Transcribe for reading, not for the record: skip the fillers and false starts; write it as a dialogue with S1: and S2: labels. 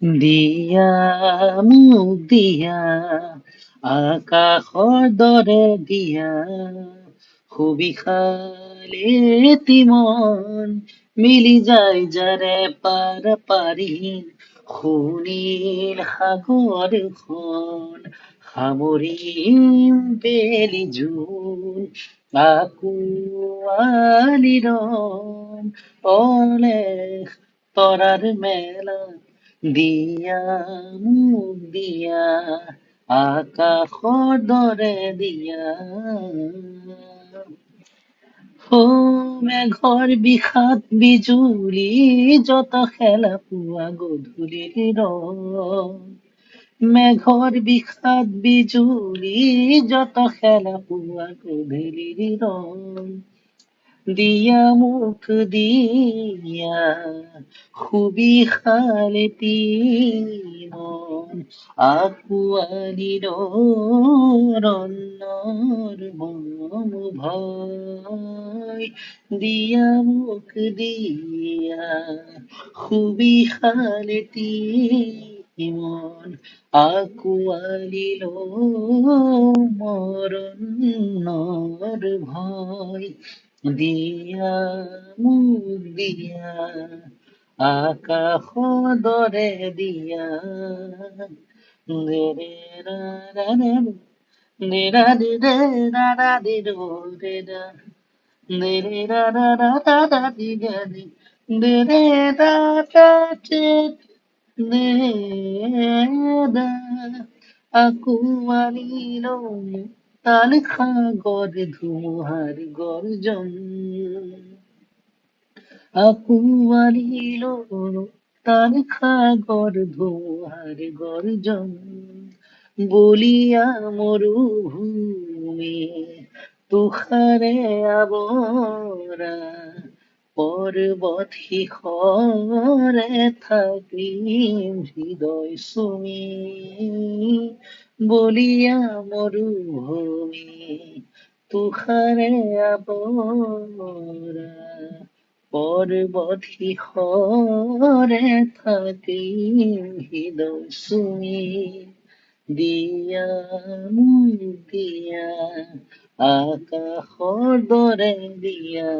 S1: দিয়া মোক দিয়া আকাশৰ দৰে দিয়া সুবিশালে তিমন মিলি যায় যাৰে পাৰ পাৰি সুনীল সাগৰখন সামৰিম বেলি জোন আকুৱালিৰম অলেখ তৰাৰ মেলা দিয়া মোক দিয়া আকাশৰ দৰে দিয়া ও মেঘৰ বিষাদ বিজুলী যত খেলা পোৱা গধূলিৰ ৰং মেঘৰ বিষাদ বিজুলী যত খেলা পোৱা গধূলিৰ ৰং দিয়া মুখ দিয়া সুবিশালেতি মন আকুয়ালির রন্নর মম ভয় দিয়া মুখ দিয়া সুবিশালেতি মন আকুয়ালিল মরণর ভয় দিয়া মোক দিয়া আকাশ দৰে দিয়া ৰে ৰা ৰা ৰা ৰে ৰা ৰে ৰে ৰা ৰা ৰে ৰো ৰে ৰা ৰে ৰে ৰা ৰা ৰা ৰা ৰা ৰে ৰা ৰে ৰে ৰে ৰা ৰা ৰে রে আকুয়ালিল তাল সাগর ধুমুহার গর্জন আকুয়ালিল তাল সাগর ধুমুহার গর্জন বলিয়া মরুভূমি তুষারে আবরা পর্বত শিখরে থাকিম হৃদয় সুমি বলিয়া মরুভূমি তুষারে আবরা পর্বত শিখরে থাকিম হৃদয় সুমি দিয়া মোক দিয়া আকাশৰ দৰে দিয়া